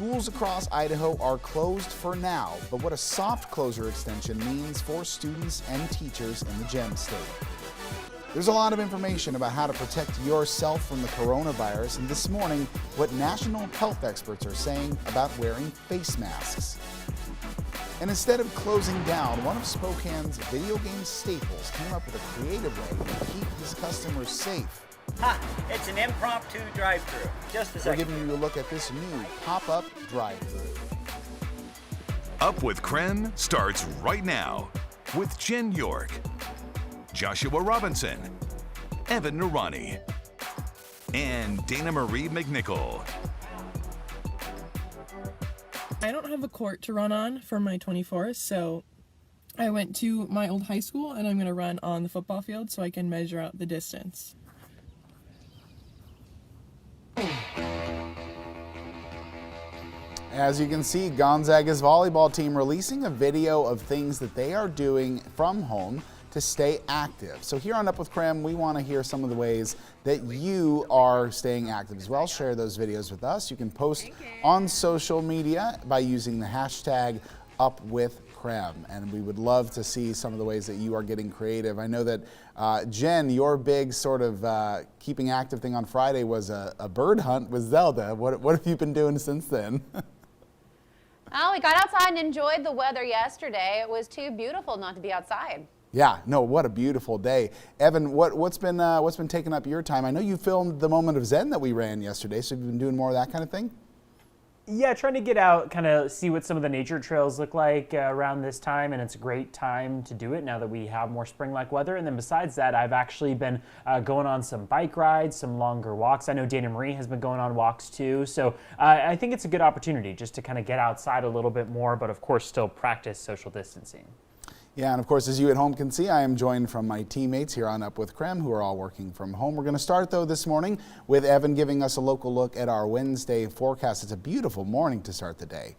schools across Idaho are closed for now, but what a soft closure extension means for students and teachers in the Gem State. There's a lot of information about how to protect yourself from the coronavirus, and this morning, what national health experts are saying about wearing face masks. And instead of closing down, one of Spokane's video game staples came up with a creative way to keep his customers safe. Ha! It's an impromptu drive-thru. Just a second. We're giving you a look at this new pop-up drive-thru. Up with KREM starts right now with Jen York, Joshua Robinson, Evan Narani, and Dana Marie McNichol. I don't have a court to run on for my 24th, so I went to my old high school and I'm going to run on the football field so I can measure out the distance. As you can see, Gonzaga's volleyball team releasing a video of things that they are doing from home to stay active. So here on Up with KREM, we want to hear some of the ways that you are staying active as well. Share those videos with us. You can post on social media by using the hashtag #UpWithKREM, and we would love to see some of the ways that you are getting creative. I know that Jen, your big sort of keeping active thing on Friday was a bird hunt with Zelda. What have you been doing since then? Oh, we got outside and enjoyed the weather yesterday. It was too beautiful not to be outside. Yeah, no, what a beautiful day. Evan, what's been taking up your time? I know you filmed the Moment of Zen that we ran yesterday, so you've been doing more of that kind of thing? Yeah, trying to get out, kind of see what some of the nature trails look like around this time, and it's a great time to do it now that we have more spring-like weather. And then besides that, I've actually been going on some bike rides, some longer walks. I know Dana Marie has been going on walks too, so I think it's a good opportunity just to kind of get outside a little bit more, but of course still practice social distancing. Yeah, and of course, as you at home can see, I am joined from my teammates here on Up with KREM, who are all working from home. We're going to start, though, this morning with Evan giving us a local look at our Wednesday forecast. It's a beautiful morning to start the day.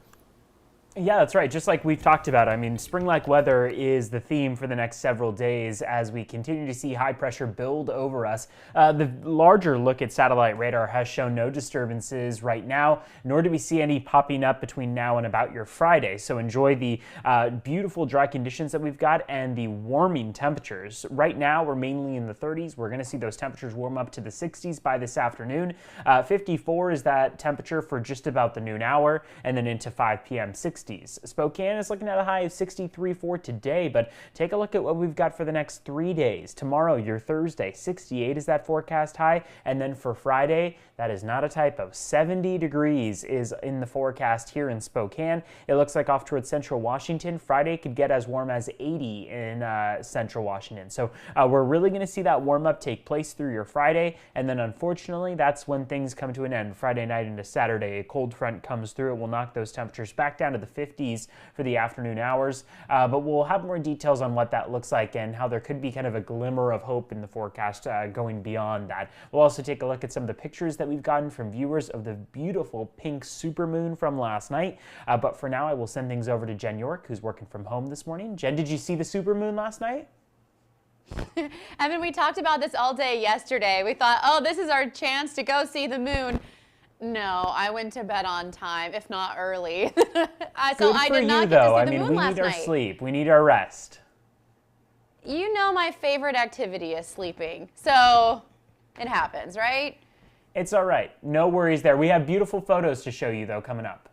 Yeah, that's right. Just like we've talked about, I mean, spring-like weather is the theme for the next several days as we continue to see high pressure build over us. The larger look at satellite radar has shown no disturbances right now, nor do we see any popping up between now and about your Friday. So enjoy the beautiful dry conditions that we've got and the warming temperatures. Right now, we're mainly in the 30s. We're going to see those temperatures warm up to the 60s by this afternoon. 54 is that temperature for just about the noon hour, and then into 5 p.m. 60. Spokane is looking at a high of 63 for today, but take a look at what we've got for the next 3 days. Tomorrow, your Thursday, 68 is that forecast high, and then for Friday, that is not a typo. 70 degrees is in the forecast here in Spokane. It looks like off towards central Washington, Friday could get as warm as 80 in central Washington. So we're really going to see that warm up take place through your Friday, and then unfortunately, that's when things come to an end. Friday night into Saturday, a cold front comes through. It will knock those temperatures back down to the 50s for the afternoon hours, but we'll have more details on what that looks like and how there could be kind of a glimmer of hope in the forecast going beyond that. We'll also take a look at some of the pictures that we've gotten from viewers of the beautiful pink supermoon from last night, but for now I will send things over to Jen York, who's working from home this morning. Jen, did you see the supermoon last night? Evan, we talked about this all day yesterday. We thought, oh, this is our chance to go see the moon. No, I went to bed on time, if not early. So I did not get to see the moon last night. We need our sleep. We need our rest. You know my favorite activity is sleeping, so it happens, right? It's all right. No worries there. We have beautiful photos to show you, though, coming up.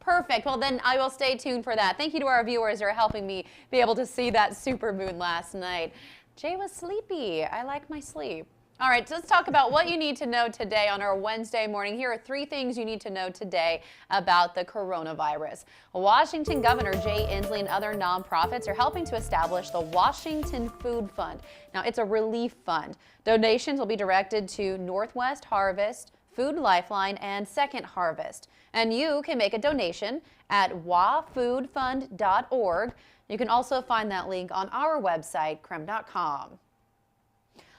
Perfect. Well, then I will stay tuned for that. Thank you to our viewers who are helping me be able to see that supermoon last night. Jay was sleepy. I like my sleep. All right, so let's talk about what you need to know today on our Wednesday morning. Here are 3 things you need to know today about the coronavirus. Washington Governor Jay Inslee and other nonprofits are helping to establish the Washington Food Fund. Now, it's a relief fund. Donations will be directed to Northwest Harvest, Food Lifeline, and Second Harvest. And you can make a donation at wafoodfund.org. You can also find that link on our website, krem.com.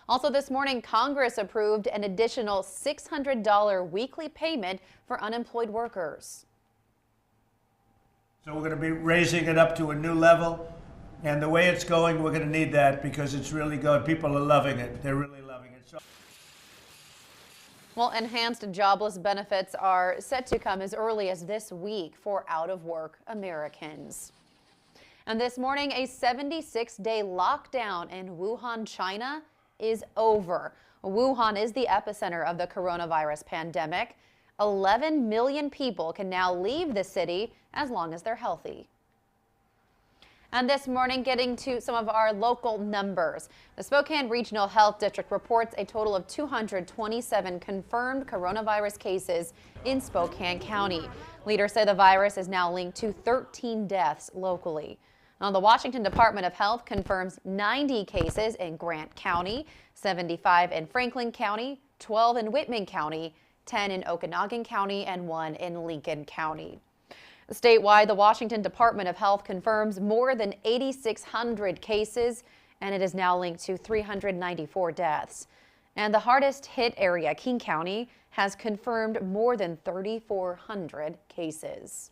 Also this morning, Congress approved an additional $600 weekly payment for unemployed workers. So we're going to be raising it up to a new level. And the way it's going, we're going to need that because it's really good. People are loving it. They're really loving it. So Well, enhanced jobless benefits are set to come as early as this week for out-of-work Americans. And this morning, a 76-day lockdown in Wuhan, China is over. Wuhan is the epicenter of the coronavirus pandemic. 11 million people can now leave the city as long as they're healthy. And this morning, getting to some of our local numbers. The Spokane Regional Health District reports a total of 227 confirmed coronavirus cases in Spokane County. Leaders say the virus is now linked to 13 deaths locally. Now, the Washington Department of Health confirms 90 cases in Grant County, 75 in Franklin County, 12 in Whitman County, 10 in Okanogan County, and 1 in Lincoln County. Statewide, the Washington Department of Health confirms more than 8,600 cases, and it is now linked to 394 deaths. And the hardest hit area, King County, has confirmed more than 3,400 cases.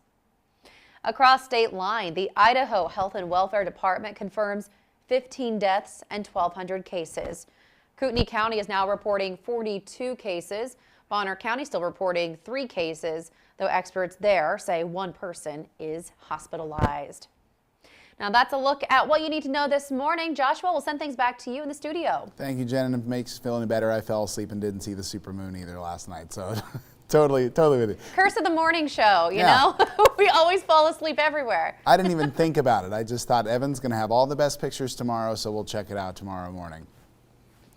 Across state line, the Idaho Health and Welfare Department confirms 15 deaths and 1,200 cases. Kootenai County is now reporting 42 cases. Bonner County still reporting 3 cases, though experts there say 1 person is hospitalized. Now that's a look at what you need to know this morning. Joshua, we'll send things back to you in the studio. Thank you, Jen, and if it makes you feel any better, I fell asleep and didn't see the supermoon either last night, so totally with you. Curse of the morning show, you know? We always fall asleep everywhere. I didn't even think about it. I just thought Evan's going to have all the best pictures tomorrow, so we'll check it out tomorrow morning.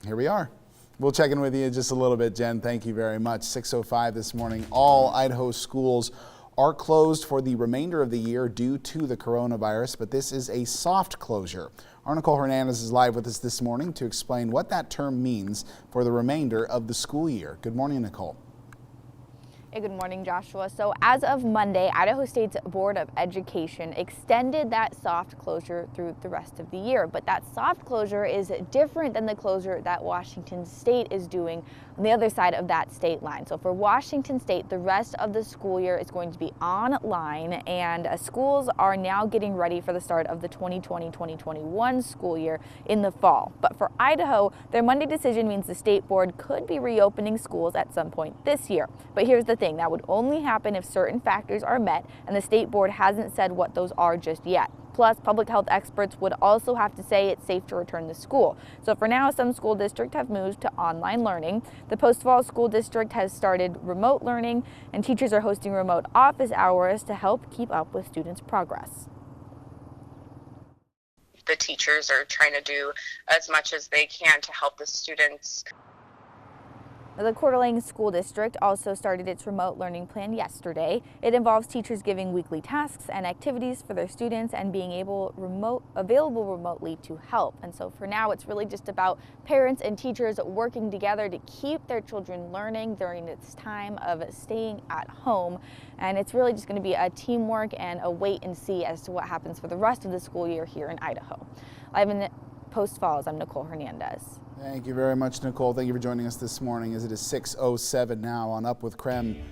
Here we are. We'll check in with you in just a little bit, Jen. Thank you very much. 6:05 this morning. All Idaho schools are closed for the remainder of the year due to the coronavirus, but this is a soft closure. Our Nicole Hernandez is live with us this morning to explain what that term means for the remainder of the school year. Good morning, Nicole. Hey, good morning, Joshua. So as of Monday, Idaho State's Board of Education extended that soft closure through the rest of the year. But that soft closure is different than the closure that Washington State is doing on the other side of that state line. So for Washington State, the rest of the school year is going to be online, and schools are now getting ready for the start of the 2020-2021 school year in the fall. But for Idaho, their Monday decision means the state board could be reopening schools at some point this year. But here's the thing, that would only happen if certain factors are met, and the state board hasn't said what those are just yet. Plus, public health experts would also have to say it's safe to return to school. So for now, some school districts have moved to online learning. The Post Falls School District has started remote learning, and teachers are hosting remote office hours to help keep up with students' progress. The teachers are trying to do as much as they can to help the students. The Coeur d'Alene School District also started its remote learning plan yesterday. It involves teachers giving weekly tasks and activities for their students and being available remotely to help. And so for now, it's really just about parents and teachers working together to keep their children learning during this time of staying at home. And it's really just going to be a teamwork and a wait and see as to what happens for the rest of the school year here in Idaho. Live in Post Falls, I'm Nicole Hernandez. Thank you very much, Nicole. Thank you for joining us this morning as it is 6:07 now on Up with KREM.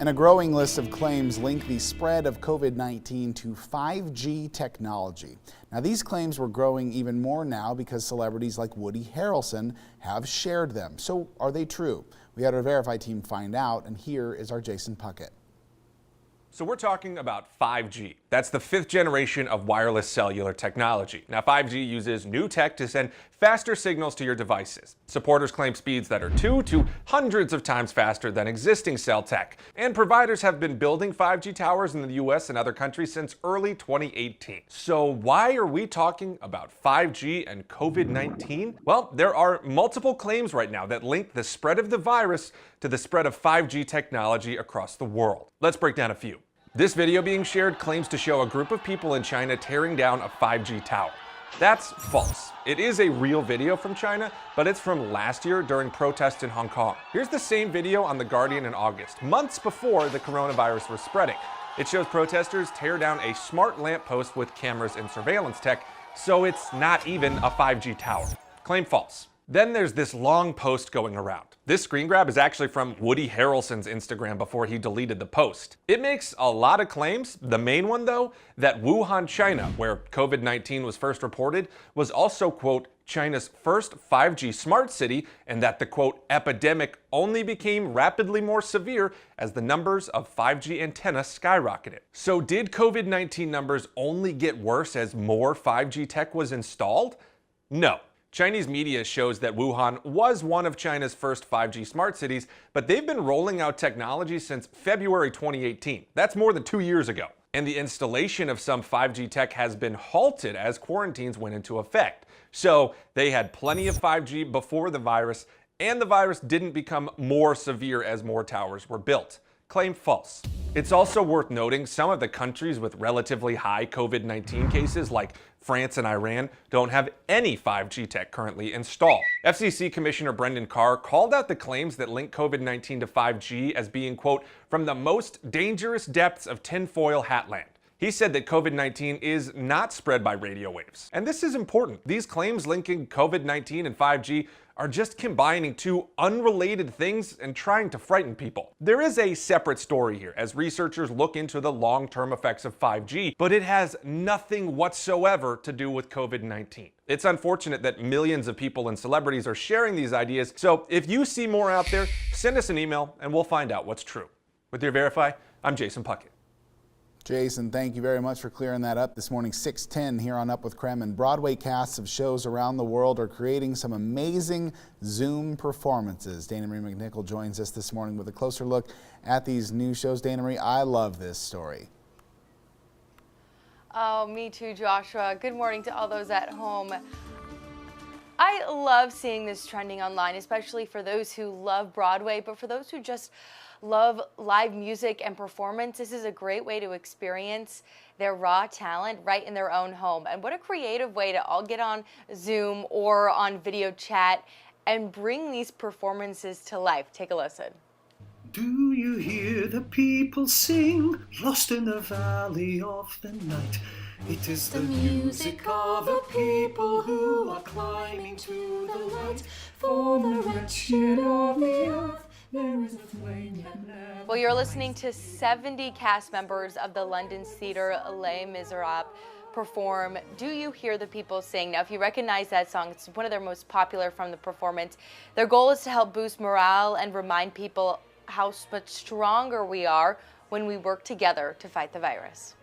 And a growing list of claims link the spread of COVID-19 to 5G technology. Now, these claims were growing even more now because celebrities like Woody Harrelson have shared them. So are they true? We had our Verify team find out, and here is our Jason Puckett. So we're talking about 5G. That's the 5th generation of wireless cellular technology. Now 5G uses new tech to send faster signals to your devices. Supporters claim speeds that are 2 to hundreds of times faster than existing cell tech. And providers have been building 5G towers in the US and other countries since early 2018. So why are we talking about 5G and COVID-19? Well, there are multiple claims right now that link the spread of the virus to the spread of 5G technology across the world. Let's break down a few. This video being shared claims to show a group of people in China tearing down a 5G tower. That's false. It is a real video from China, but it's from last year during protests in Hong Kong. Here's the same video on The Guardian in August, months before the coronavirus was spreading. It shows protesters tear down a smart lamppost with cameras and surveillance tech, so it's not even a 5G tower. Claim false. Then there's this long post going around. This screen grab is actually from Woody Harrelson's Instagram before he deleted the post. It makes a lot of claims. The main one, though, that Wuhan, China, where COVID-19 was first reported, was also, quote, China's first 5G smart city, and that the, quote, epidemic only became rapidly more severe as the numbers of 5G antennas skyrocketed. So did COVID-19 numbers only get worse as more 5G tech was installed? No. Chinese media shows that Wuhan was one of China's first 5G smart cities, but they've been rolling out technology since February 2018. That's more than 2 years ago. And the installation of some 5G tech has been halted as quarantines went into effect. So they had plenty of 5G before the virus, and the virus didn't become more severe as more towers were built. Claim false. It's also worth noting some of the countries with relatively high COVID-19 cases, like France and Iran, don't have any 5G tech currently installed. FCC Commissioner Brendan Carr called out the claims that link COVID-19 to 5G as being, quote, from the most dangerous depths of tinfoil hatland. He said that COVID-19 is not spread by radio waves. And this is important. These claims linking COVID-19 and 5G are just combining two unrelated things and trying to frighten people. There is a separate story here as researchers look into the long-term effects of 5G, but it has nothing whatsoever to do with COVID-19. It's unfortunate that millions of people and celebrities are sharing these ideas, so if you see more out there, send us an email and we'll find out what's true. With your Verify, I'm Jason Puckett. Jason, thank you very much for clearing that up this morning. 6:10 here on Up with KREM, and Broadway casts of shows around the world are creating some amazing Zoom performances. Dana Marie McNichol joins us this morning with a closer look at these new shows. Dana Marie, I love this story. Oh, me too, Joshua. Good morning to all those at home. I love seeing this trending online, especially for those who love Broadway, but for those who just love live music and performance, this is a great way to experience their raw talent right in their own home. And what a creative way to all get on Zoom or on video chat and bring these performances to life. Take a listen. Do you hear the people sing, lost in the valley of the night? It is the music of the people who are climbing to the light. For the wretched of the earth, there is a flame that never... Well, you're listening to 70 cast members of the London theater Les Miserables perform Do You Hear the People Sing. Now, if you recognize that song, it's one of their most popular from the performance. Their goal is to help boost morale and remind people how much stronger we are when we work together to fight the virus.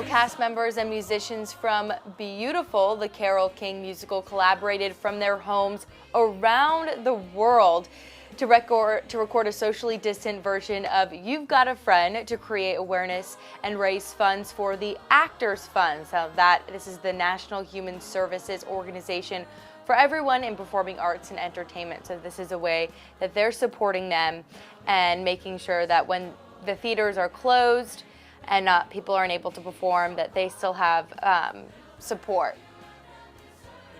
Cast members and musicians from Beautiful, the Carole King musical, collaborated from their homes around the world to record a socially distant version of You've Got a Friend to create awareness and raise funds for the Actors Fund. So this is the National Human Services Organization for everyone in performing arts and entertainment. So this is a way that they're supporting them and making sure that when the theaters are closed and people aren't able to perform, that they still have support.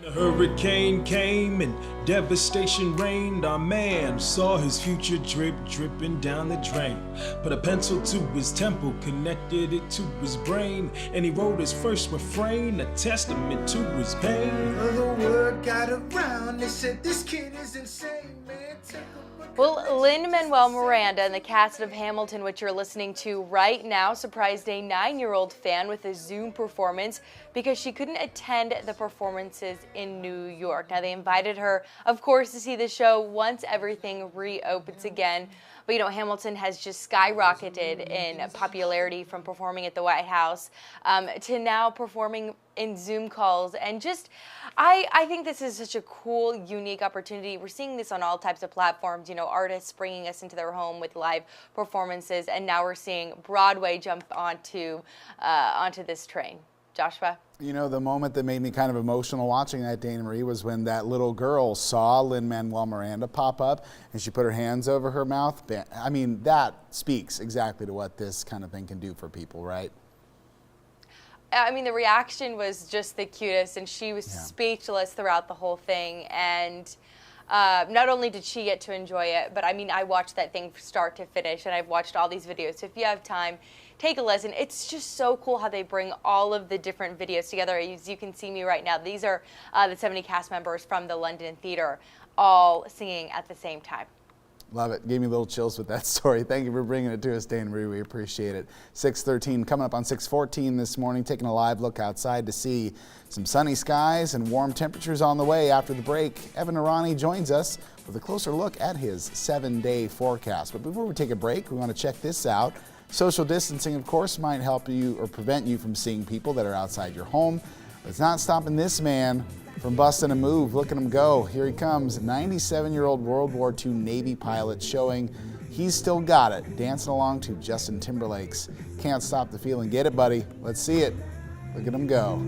A hurricane came and devastation reigned. Our man saw his future dripping down the drain. Put a pencil to his temple, connected it to his brain, and he wrote his first refrain, a testament to his pain. The word got around, they said this kid is insane, man. Well, Lin-Manuel Miranda and the cast of Hamilton, which you're listening to right now, surprised a 9-year-old fan with a Zoom performance because she couldn't attend the performances in New York. Now, they invited her, of course, to see the show once everything reopens again. But, you know, Hamilton has just skyrocketed in popularity from performing at the White House to now performing in Zoom calls. And just, I think this is such a cool, unique opportunity. We're seeing this on all types of platforms, you know, artists bringing us into their home with live performances. And now we're seeing Broadway jump onto this train. Joshua? You know, the moment that made me kind of emotional watching that, Dana Marie, was when that little girl saw Lin-Manuel Miranda pop up and she put her hands over her mouth. I mean, that speaks exactly to what this kind of thing can do for people, right? I mean, the reaction was just the cutest, and she was speechless throughout the whole thing. And not only did she get to enjoy it, but I mean, I watched that thing start to finish, and I've watched all these videos. So if you have time, take a listen. It's just so cool how they bring all of the different videos together. As you can see me right now, these are the 70 cast members from the London Theater all singing at the same time. Love it. Gave me a little chills with that story. Thank you for bringing it to us, Dana Marie. We appreciate it. 6:13 coming up on 6:14 this morning, taking a live look outside to see some sunny skies and warm temperatures on the way. After the break, Evan Arani joins us with a closer look at his 7-day forecast. But before we take a break, we want to check this out. Social distancing, of course, might help you or prevent you from seeing people that are outside your home. But it's not stopping this man from busting a move. Look at him go. Here he comes, 97-year-old World War II Navy pilot showing he's still got it, dancing along to Justin Timberlake's Can't Stop the Feeling. Get it, buddy. Let's see it. Look at him go.